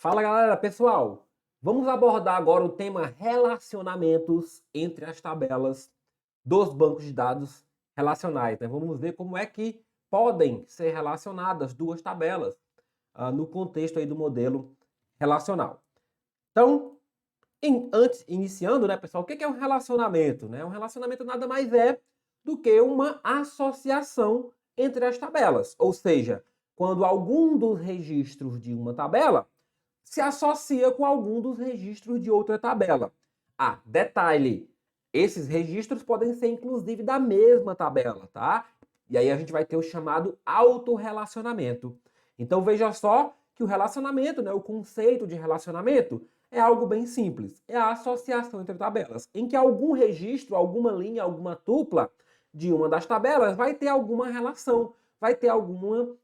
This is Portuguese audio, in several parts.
Fala galera, pessoal! Vamos abordar agora o tema relacionamentos entre as tabelas dos bancos de dados relacionais, né? Vamos ver como é que podem ser relacionadas duas tabelas no contexto aí do modelo relacional. Então, iniciando, né, pessoal, o que é um relacionamento? Né? Um relacionamento nada mais é do que uma associação entre as tabelas, ou seja, quando algum dos registros de uma tabela se associa com algum dos registros de outra tabela. Ah, detalhe, esses registros podem ser inclusive da mesma tabela, tá? E aí a gente vai ter o chamado autorrelacionamento. Então veja só que o relacionamento, né, o conceito de relacionamento é algo bem simples. É a associação entre tabelas, em que algum registro, alguma linha, alguma tupla de uma das tabelas vai ter alguma relação, vai ter alguma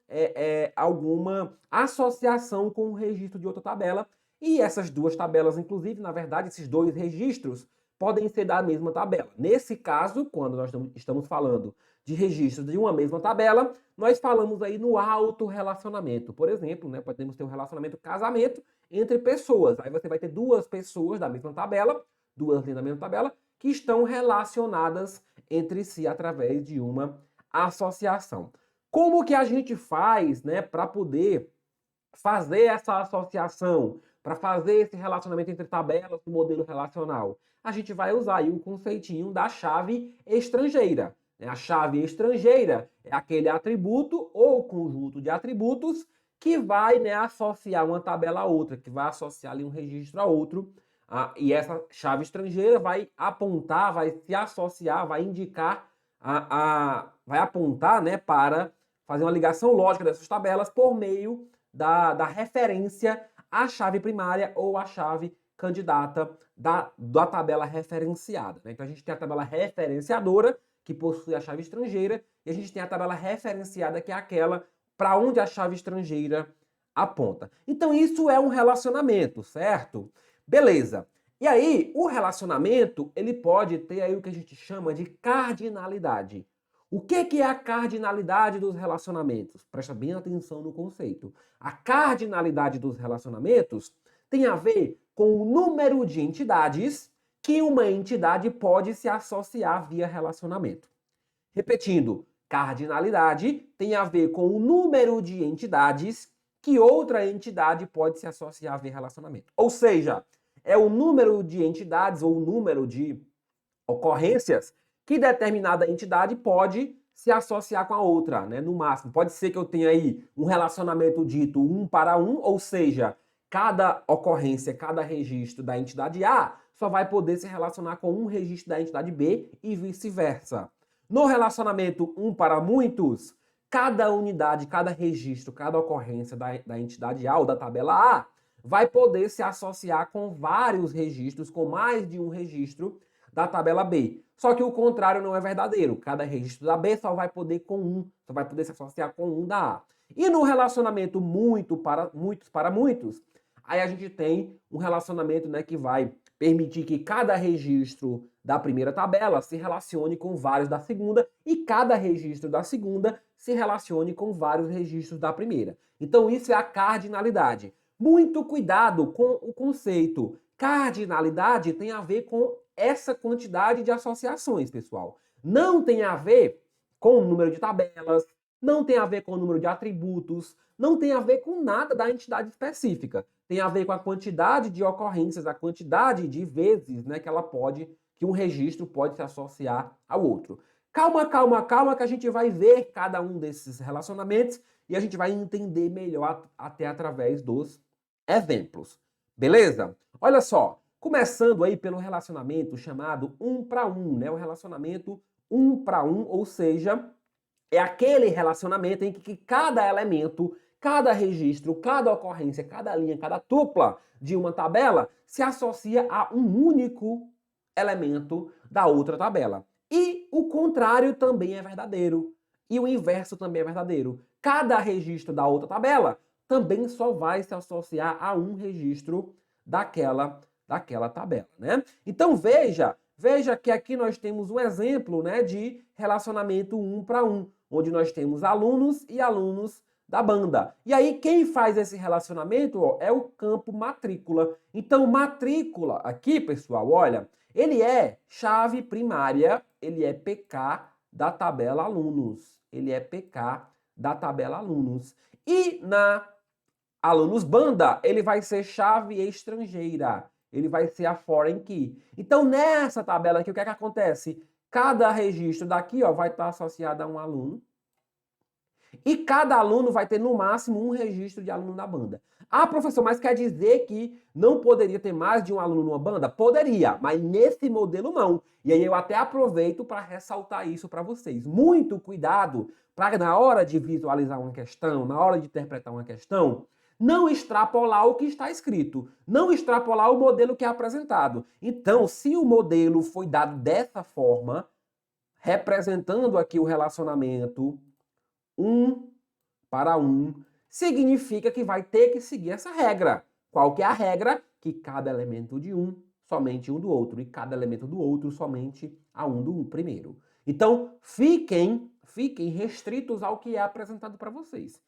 associação com o registro de outra tabela. E essas duas tabelas, inclusive, na verdade, esses dois registros podem ser da mesma tabela. Nesse caso, quando nós estamos falando de registros de uma mesma tabela, nós falamos aí no autorrelacionamento. Por exemplo, né, podemos ter um relacionamento casamento entre pessoas. Aí você vai ter duas pessoas da mesma tabela, duas linhas da mesma tabela, que estão relacionadas entre si através de uma associação. Como que a gente faz, né, para poder fazer essa associação, para fazer esse relacionamento entre tabelas do modelo relacional? A gente vai usar aí o conceitinho da chave estrangeira. A chave estrangeira é aquele atributo ou conjunto de atributos que vai, né, associar uma tabela a outra, que vai associar ali um registro a outro. E essa chave estrangeira vai apontar, vai se associar, vai indicar, vai apontar, né, para fazer uma ligação lógica dessas tabelas por meio da referência à chave primária ou à chave candidata da tabela referenciada. Né? Então a gente tem a tabela referenciadora, que possui a chave estrangeira, e a gente tem a tabela referenciada, que é aquela para onde a chave estrangeira aponta. Então isso é um relacionamento, certo? Beleza. E aí, o relacionamento, ele pode ter aí o que a gente chama de cardinalidade. O que é a cardinalidade dos relacionamentos? Presta bem atenção no conceito. A cardinalidade dos relacionamentos tem a ver com o número de entidades que uma entidade pode se associar via relacionamento. Repetindo, cardinalidade tem a ver com o número de entidades que outra entidade pode se associar via relacionamento. Ou seja, é o número de entidades ou o número de ocorrências que determinada entidade pode se associar com a outra, né? No máximo. Pode ser que eu tenha aí um relacionamento dito 1 para 1, ou seja, cada ocorrência, cada registro da entidade A só vai poder se relacionar com um registro da entidade B e vice-versa. No relacionamento 1 para muitos, cada unidade, cada registro, cada ocorrência da entidade A ou da tabela A vai poder se associar com vários registros, com mais de um registro da tabela B. Só que o contrário não é verdadeiro. Cada registro da B só vai poder se associar com um da A. E no relacionamento muitos para muitos, aí a gente tem um relacionamento, né, que vai permitir que cada registro da primeira tabela se relacione com vários da segunda e cada registro da segunda se relacione com vários registros da primeira. Então isso é a cardinalidade. Muito cuidado com o conceito. Cardinalidade tem a ver com essa quantidade de associações, pessoal. Não tem a ver com o número de tabelas, não tem a ver com o número de atributos, não tem a ver com nada da entidade específica. Tem a ver com a quantidade de ocorrências, a quantidade de vezes, né, que um registro pode se associar ao outro. Calma, calma, calma, que a gente vai ver cada um desses relacionamentos e a gente vai entender melhor até através dos exemplos. Beleza? Olha só, começando aí pelo relacionamento chamado 1 para 1, né? O relacionamento 1 para 1, ou seja, é aquele relacionamento em que cada elemento, cada registro, cada ocorrência, cada linha, cada tupla de uma tabela se associa a um único elemento da outra tabela. E o contrário também é verdadeiro. E o inverso também é verdadeiro. Cada registro da outra tabela também só vai se associar a um registro daquela tabela, né? Então veja que aqui nós temos um exemplo, né, de relacionamento 1 para 1, onde nós temos alunos e alunos da banda. E aí, quem faz esse relacionamento ó, é o campo matrícula. Então, matrícula aqui, pessoal, olha, ele é chave primária, ele é PK da tabela alunos. Ele é PK da tabela alunos. E na alunos banda, ele vai ser chave estrangeira. Ele vai ser a foreign key. Então, nessa tabela aqui, o que é que acontece? Cada registro daqui ó, vai estar associado a um aluno. E cada aluno vai ter, no máximo, um registro de aluno da banda. Ah, professor, mas quer dizer que não poderia ter mais de um aluno numa banda? Poderia, mas nesse modelo não. E aí eu até aproveito para ressaltar isso para vocês. Muito cuidado para, na hora de visualizar uma questão, na hora de interpretar uma questão, não extrapolar o que está escrito, não extrapolar o modelo que é apresentado. Então, se o modelo foi dado dessa forma, representando aqui o relacionamento 1 para 1, significa que vai ter que seguir essa regra. Qual que é a regra? Que cada elemento de um, somente um do outro, e cada elemento do outro, somente a um do primeiro. Então, fiquem restritos ao que é apresentado para vocês.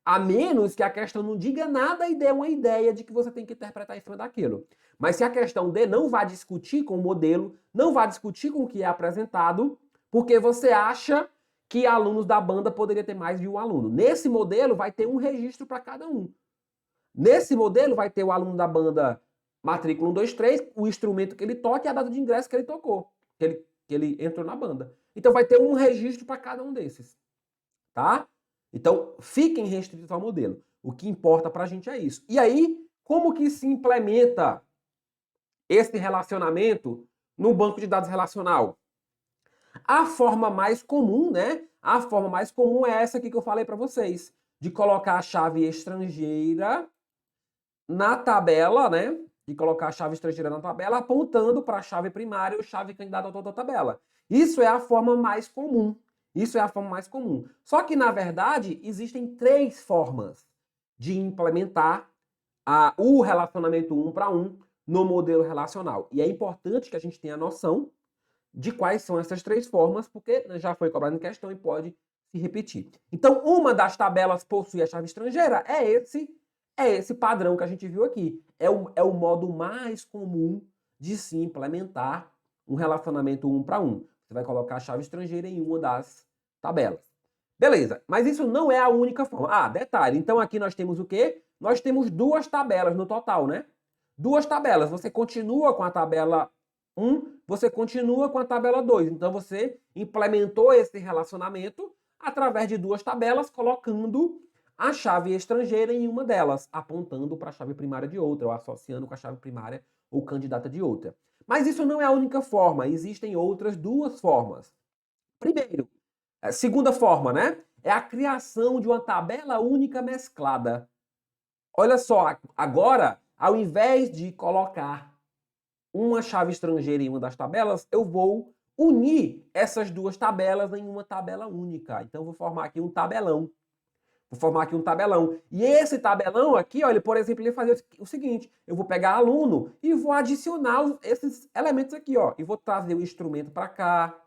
A menos que a questão não diga nada e dê uma ideia de que você tem que interpretar em cima daquilo. Mas se a questão D não vai discutir com o modelo, não vai discutir com o que é apresentado, porque você acha que alunos da banda poderia ter mais de um aluno. Nesse modelo vai ter um registro para cada um. Nesse modelo vai ter o aluno da banda matrícula 1, 2, 3, o instrumento que ele toca e a data de ingresso que ele tocou, que ele entrou na banda. Então vai ter um registro para cada um desses. Tá? Então fiquem restritos ao modelo. O que importa para a gente é isso. E aí, como que se implementa esse relacionamento no banco de dados relacional? A forma mais comum, né? A forma mais comum é essa aqui que eu falei para vocês, de colocar a chave estrangeira na tabela, né? De colocar a chave estrangeira na tabela, apontando para a chave primária ou chave candidata a toda a tabela. Isso é a forma mais comum. Isso é a forma mais comum. Só que, na verdade, existem 3 formas de implementar o relacionamento 1 para 1 no modelo relacional. E é importante que a gente tenha noção de quais são essas 3 formas, porque já foi cobrado em questão e pode se repetir. Então, uma das tabelas possui a chave estrangeira, é esse padrão que a gente viu aqui. É o modo mais comum de se implementar um relacionamento 1 para 1. Você vai colocar a chave estrangeira em uma das tabelas. Beleza, mas isso não é a única forma. Ah, detalhe, então aqui nós temos o quê? Nós temos 2 tabelas no total, né? 2 tabelas. Você continua com a tabela 1, você continua com a tabela 2. Então você implementou esse relacionamento através de 2 tabelas, colocando a chave estrangeira em uma delas, apontando para a chave primária de outra, ou associando com a chave primária ou candidata de outra. Mas isso não é a única forma, existem outras 2 formas. Primeiro, a segunda forma, né? É a criação de uma tabela única mesclada. Olha só, agora, ao invés de colocar uma chave estrangeira em uma das tabelas, eu vou unir essas 2 tabelas em uma tabela única. Então, eu vou formar aqui um tabelão. E esse tabelão aqui, ó, ele, por exemplo, ele vai fazer o seguinte: eu vou pegar aluno e vou adicionar esses elementos aqui, ó, e vou trazer o instrumento para cá,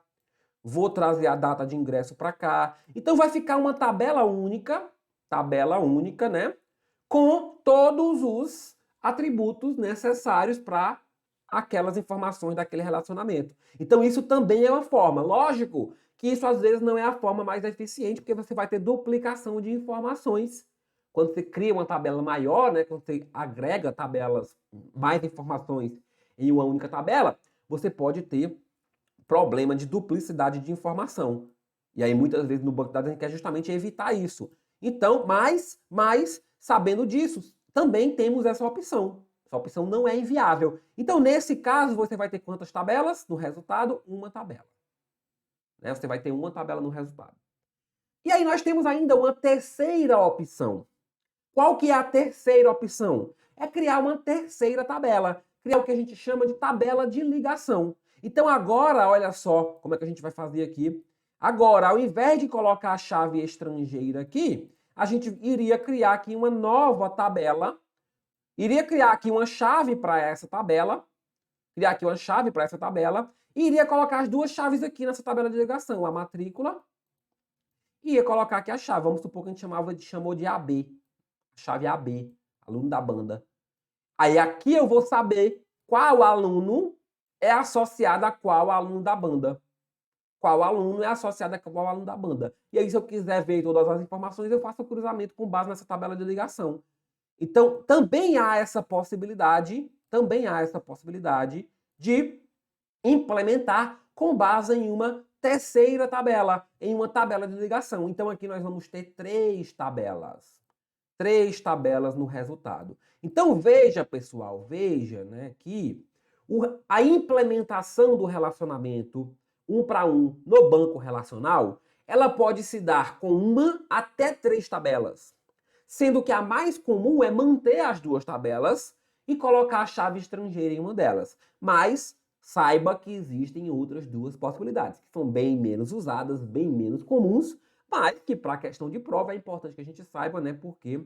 vou trazer a data de ingresso para cá. Então vai ficar uma tabela única, né, com todos os atributos necessários para aquelas informações daquele relacionamento. Então isso também é uma forma. Lógico que isso às vezes não é a forma mais eficiente, porque você vai ter duplicação de informações. Quando você cria uma tabela maior, né, quando você agrega tabelas, mais informações em uma única tabela, você pode ter problema de duplicidade de informação. E aí muitas vezes no banco de dados a gente quer justamente evitar isso. Então, mas sabendo disso, também temos essa opção. Essa opção não é inviável. Então, nesse caso, você vai ter quantas tabelas? No resultado, uma tabela. Né? Você vai ter uma tabela no resultado. E aí nós temos ainda uma terceira opção. Qual que é a terceira opção? É criar uma terceira tabela. Criar o que a gente chama de tabela de ligação. Então agora, olha só como é que a gente vai fazer aqui. Agora, ao invés de colocar a chave estrangeira aqui, a gente iria criar aqui uma nova tabela. Iria criar aqui uma chave para essa tabela. E iria colocar as 2 chaves aqui nessa tabela de ligação. A matrícula e ia colocar aqui a chave. Vamos supor que a gente chamou de AB, chave AB, aluno da banda. Aí aqui eu vou saber qual aluno é associado a qual aluno da banda. Qual aluno é associado a qual aluno da banda. E aí, se eu quiser ver todas as informações, eu faço o cruzamento com base nessa tabela de ligação. Então, também há essa possibilidade de implementar com base em uma terceira tabela, em uma tabela de ligação. Então, aqui nós vamos ter 3 tabelas. 3 tabelas no resultado. Então, veja, pessoal, veja, né, que a implementação do relacionamento 1 para 1 no banco relacional, ela pode se dar com 1 até 3 tabelas. Sendo que a mais comum é manter as 2 tabelas e colocar a chave estrangeira em uma delas. Mas saiba que existem outras 2 possibilidades, que são bem menos usadas, bem menos comuns, mas que para a questão de prova é importante que a gente saiba, né? Porque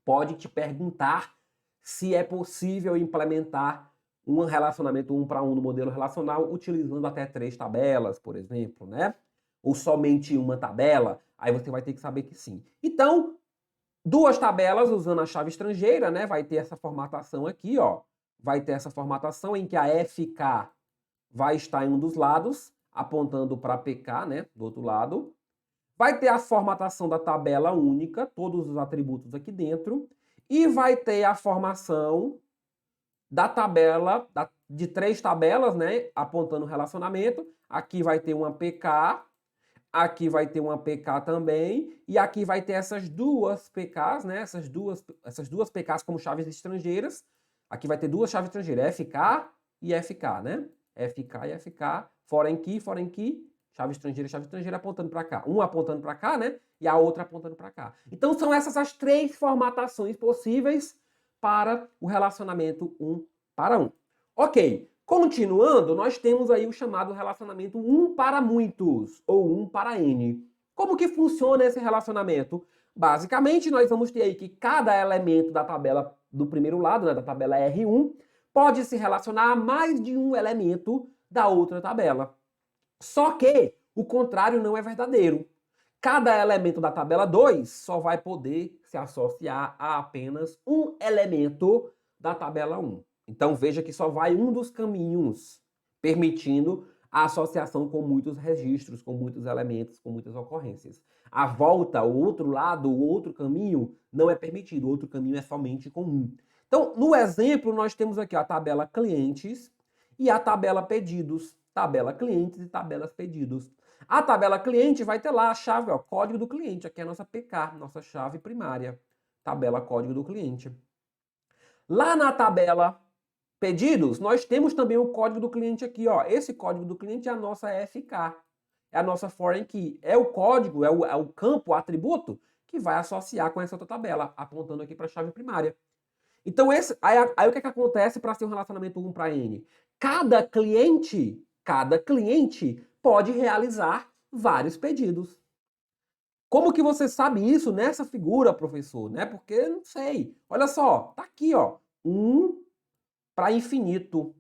pode te perguntar se é possível implementar um relacionamento 1 para 1 no modelo relacional utilizando até 3 tabelas, por exemplo, né? Ou somente uma tabela, aí você vai ter que saber que sim. Então, 2 tabelas usando a chave estrangeira, né? Vai ter essa formatação aqui, ó. Vai ter essa formatação em que a FK vai estar em um dos lados, apontando para PK, né? Do outro lado. Vai ter a formatação da tabela única, todos os atributos aqui dentro. E vai ter a formação da tabela, de 3 tabelas, né? Apontando o relacionamento. Aqui vai ter uma PK. Aqui vai ter uma PK também, e aqui vai ter essas 2 PKs, né? Essas duas PKs como chaves estrangeiras. Aqui vai ter 2 chaves estrangeiras, FK e FK, né? FK e FK, foreign key, chave estrangeira apontando para cá. Uma apontando para cá, né? E a outra apontando para cá. Então são essas as 3 formatações possíveis para o relacionamento 1 para 1. Ok. Continuando, nós temos aí o chamado relacionamento 1 para muitos, ou 1 para N. Como que funciona esse relacionamento? Basicamente, nós vamos ter aí que cada elemento da tabela do primeiro lado, né, da tabela R1, pode se relacionar a mais de um elemento da outra tabela. Só que o contrário não é verdadeiro. Cada elemento da tabela 2 só vai poder se associar a apenas um elemento da tabela 1. Então veja que só vai um dos caminhos, permitindo a associação com muitos registros, com muitos elementos, com muitas ocorrências. A volta, o outro lado, o outro caminho, não é permitido. O outro caminho é somente com um. Então, no exemplo, nós temos aqui a tabela clientes e a tabela pedidos. Tabela clientes e tabelas pedidos. A tabela cliente vai ter lá a chave, ó, código do cliente. Aqui é a nossa PK, nossa chave primária. Tabela código do cliente. Lá na tabela pedidos, nós temos também o código do cliente aqui, ó. Esse código do cliente é a nossa FK, é a nossa foreign key. É o código, é o campo, o atributo que vai associar com essa outra tabela, apontando aqui para a chave primária. Então, aí o que é que acontece para ser um relacionamento 1 para N? Cada cliente pode realizar vários pedidos. Como que você sabe isso nessa figura, professor? Né? Porque não sei. Olha só, tá aqui, ó. 1 para infinito,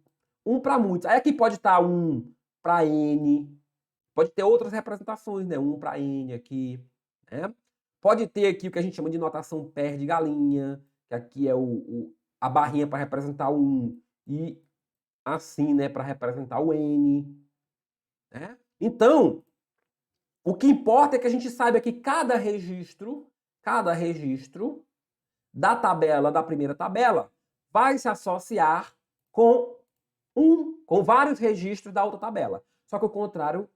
1 para muitos. Aí aqui pode estar 1 para N, pode ter outras representações, né? 1 para N aqui, né? Pode ter aqui o que a gente chama de notação pé de galinha, que aqui é a barrinha para representar o 1 e assim, né, para representar o N, né? Então, o que importa é que a gente saiba que cada registro da tabela, da primeira tabela, vai se associar com vários registros da outra tabela. Só que o contrário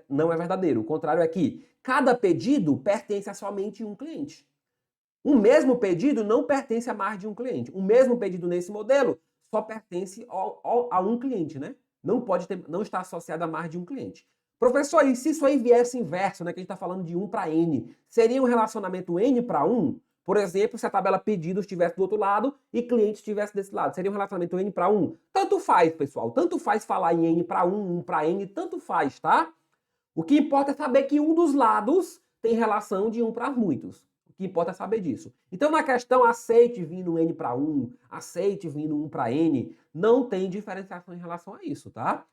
não é verdadeiro. O contrário é que cada pedido pertence a somente um cliente. O mesmo pedido não pertence a mais de um cliente. O mesmo pedido nesse modelo só pertence a um cliente, né? Não está associado a mais de um cliente. Professor, e se isso aí viesse inverso, né? Que a gente está falando de 1 para N, seria um relacionamento N para 1? Por exemplo, se a tabela pedidos estivesse do outro lado e cliente estivesse desse lado, seria um relacionamento N para 1? Tanto faz, pessoal. Tanto faz falar em N para 1, 1 para N, tanto faz, tá? O que importa é saber que um dos lados tem relação de 1 para muitos. O que importa é saber disso. Então, na questão aceite vindo N para 1, aceite vindo 1 para N, não tem diferenciação em relação a isso, tá?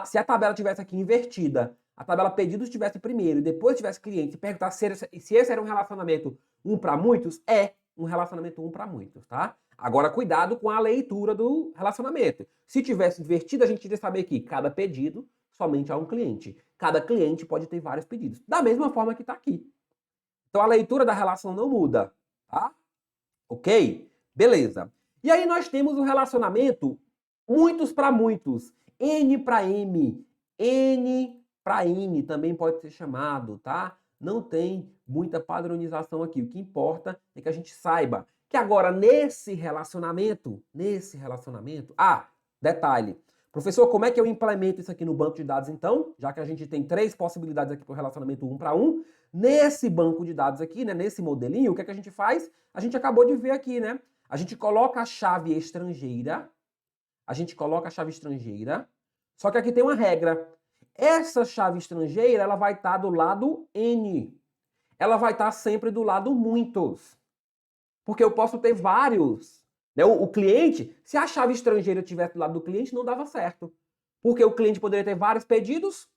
Se a tabela tivesse aqui invertida, a tabela pedidos tivesse primeiro e depois tivesse cliente, e perguntar se esse era um relacionamento um para muitos, é um relacionamento um para muitos, tá? Agora, cuidado com a leitura do relacionamento. Se tivesse invertido, a gente iria saber que cada pedido somente a um cliente. Cada cliente pode ter vários pedidos. Da mesma forma que está aqui. Então, a leitura da relação não muda, tá? Ok? Beleza. E aí nós temos o relacionamento muitos para muitos. N para M. N para N também pode ser chamado, tá? Não tem muita padronização aqui. O que importa é que a gente saiba que agora nesse relacionamento, detalhe. Professor, como é que eu implemento isso aqui no banco de dados então? Já que a gente tem 3 possibilidades aqui para o relacionamento 1 para 1, nesse banco de dados aqui, né, nesse modelinho, o que é que a gente faz? A gente acabou de ver aqui, né? A gente coloca a chave estrangeira, só que aqui tem uma regra. Essa chave estrangeira, ela vai estar do lado N. Ela vai estar sempre do lado muitos. Porque eu posso ter vários. Né? O cliente, se a chave estrangeira estivesse do lado do cliente, não dava certo. Porque o cliente poderia ter vários pedidos,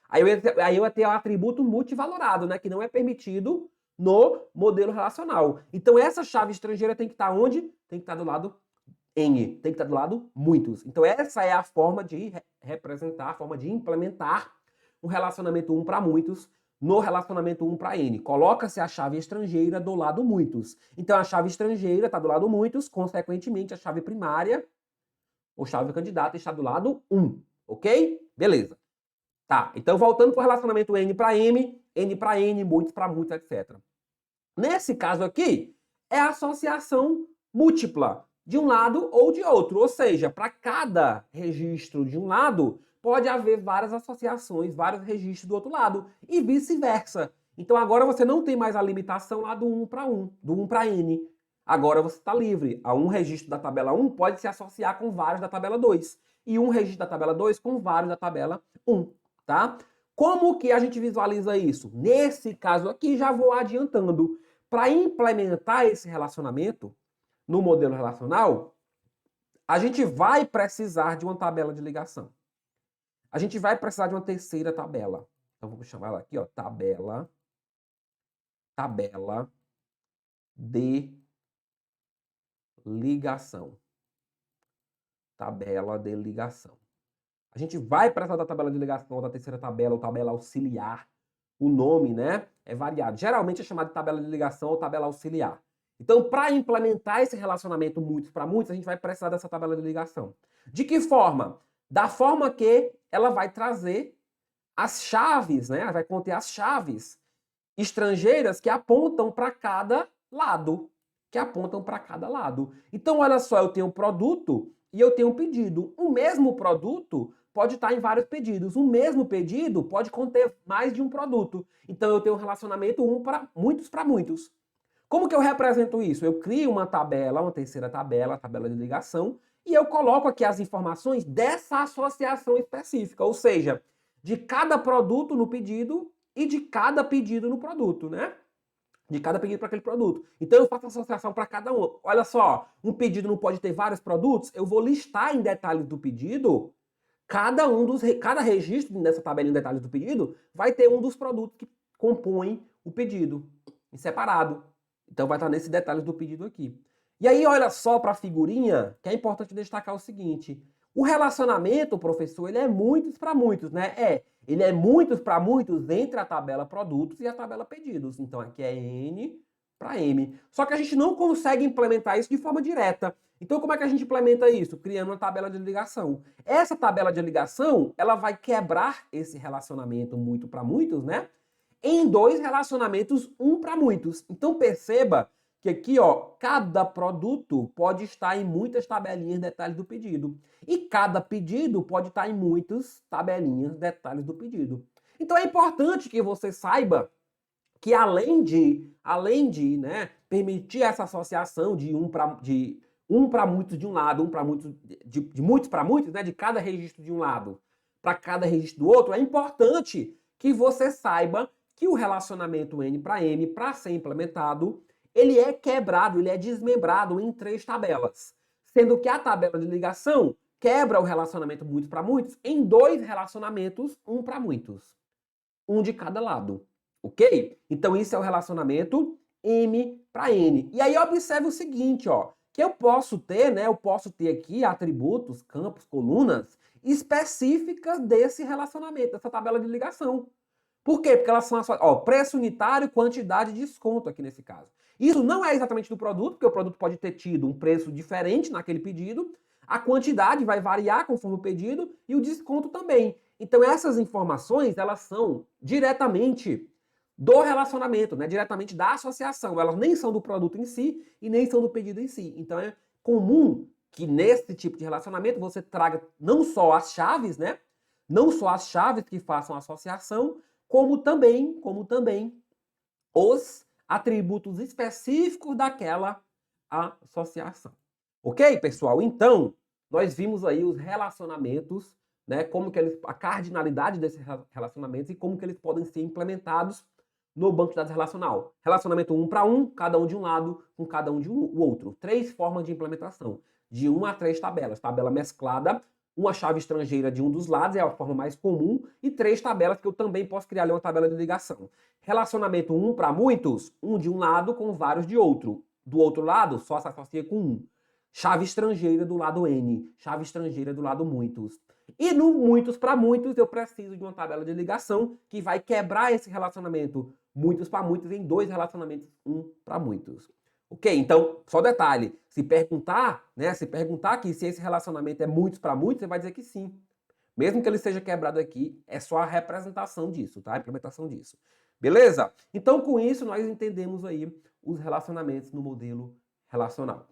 aí eu ia ter o atributo multivalorado, né? Que não é permitido no modelo relacional. Então essa chave estrangeira tem que estar onde? Tem que estar do lado N, tem que estar do lado muitos. Então essa é a forma de representar, a forma de implementar o relacionamento 1 para muitos no relacionamento 1 para N. Coloca-se a chave estrangeira do lado muitos. Então a chave estrangeira está do lado muitos, consequentemente a chave primária ou chave candidata está do lado 1, ok? Beleza. Tá, então voltando para o relacionamento N para M, N para N, muitos para muitos, etc. Nesse caso aqui, é a associação múltipla de um lado ou de outro. Ou seja, para cada registro de um lado, pode haver várias associações, vários registros do outro lado. E vice-versa. Então agora você não tem mais a limitação lá do 1 para 1, do 1 para N. Agora você está livre. A um registro da tabela 1 pode se associar com vários da tabela 2. E um registro da tabela 2 com vários da tabela 1. Tá? Como que a gente visualiza isso? Nesse caso aqui, já vou adiantando. Para implementar esse relacionamento no modelo relacional, a gente vai precisar de uma tabela de ligação. A gente vai precisar de uma terceira tabela. Então, vamos chamar ela aqui, ó, tabela de ligação. Tabela de ligação. A gente vai precisar da tabela de ligação, da terceira tabela, ou tabela auxiliar. O nome, né, é variado. Geralmente é chamado de tabela de ligação ou tabela auxiliar. Então, para implementar esse relacionamento muitos para muitos, a gente vai precisar dessa tabela de ligação. De que forma? Da forma que ela vai trazer as chaves, né? Vai conter as chaves estrangeiras que apontam para cada lado. Então, olha só, eu tenho um produto e eu tenho um pedido. O mesmo produto pode estar em vários pedidos. O mesmo pedido pode conter mais de um produto. Então, eu tenho um relacionamento muitos para muitos. Como que eu represento isso? Eu crio uma tabela, uma terceira tabela, a tabela de ligação, e eu coloco aqui as informações dessa associação específica, ou seja, de cada produto no pedido e de cada pedido no produto, né? De cada pedido para aquele produto. Então eu faço associação para cada um. Olha só, um pedido não pode ter vários produtos, eu vou listar em detalhes do pedido, cada registro nessa tabela em detalhes do pedido vai ter um dos produtos que compõem o pedido, em separado. Então vai estar nesses detalhes do pedido aqui. E aí olha só para a figurinha, que é importante destacar o seguinte. O relacionamento, professor, ele é muitos para muitos, né? Ele é muitos para muitos entre a tabela produtos e a tabela pedidos. Então aqui é N para M. Só que a gente não consegue implementar isso de forma direta. Então como é que a gente implementa isso? Criando uma tabela de ligação. Essa tabela de ligação, ela vai quebrar esse relacionamento muito para muitos, né? Em dois relacionamentos, um para muitos. Então perceba que aqui, ó, cada produto pode estar em muitas tabelinhas detalhes do pedido. E cada pedido pode estar em muitas tabelinhas detalhes do pedido. Então é importante que você saiba que além de né, permitir essa associação de um para muitos de um lado, um para muitos de muitos para muitos, né, de cada registro de um lado para cada registro do outro, é importante que você saiba que o relacionamento N para M, para ser implementado, ele é quebrado, ele é desmembrado em 3 tabelas. Sendo que a tabela de ligação quebra o relacionamento muitos para muitos em 2 relacionamentos, um para muitos. um de cada lado, ok? Então isso é o relacionamento M para N. E aí observe o seguinte, ó, que eu posso ter, né, eu posso ter aqui atributos, campos, colunas específicas desse relacionamento, dessa tabela de ligação. Por quê? Porque elas são preço unitário, quantidade e desconto aqui nesse caso. Isso não é exatamente do produto, porque o produto pode ter tido um preço diferente naquele pedido, a quantidade vai variar conforme o pedido e o desconto também. Então essas informações, elas são diretamente do relacionamento, né? Diretamente da associação. Elas nem são do produto em si e nem são do pedido em si. Então é comum que nesse tipo de relacionamento você traga não só as chaves, né? Não só as chaves que façam a associação, como também os atributos específicos daquela associação. Ok, pessoal? Então, nós vimos aí os relacionamentos, né? Como que eles, a cardinalidade desses relacionamentos e como que eles podem ser implementados no banco de dados relacional. Relacionamento 1 para 1, cada um de um lado, com cada um de um outro. 3 formas de implementação. De 1 a 3 tabelas. Tabela mesclada, uma chave estrangeira de um dos lados, é a forma mais comum, e 3 tabelas que eu também posso criar ali uma tabela de ligação. Relacionamento 1 para muitos, um de um lado com vários de outro. Do outro lado, só se associa com um. Chave estrangeira do lado N, chave estrangeira do lado muitos. E no muitos para muitos, eu preciso de uma tabela de ligação que vai quebrar esse relacionamento muitos para muitos em 2 relacionamentos, um para muitos. Ok? Então, só detalhe, se perguntar aqui se esse relacionamento é muitos para muitos, você vai dizer que sim. Mesmo que ele seja quebrado aqui, é só a representação disso, tá? A implementação disso. Beleza? Então, com isso, nós entendemos aí os relacionamentos no modelo relacional.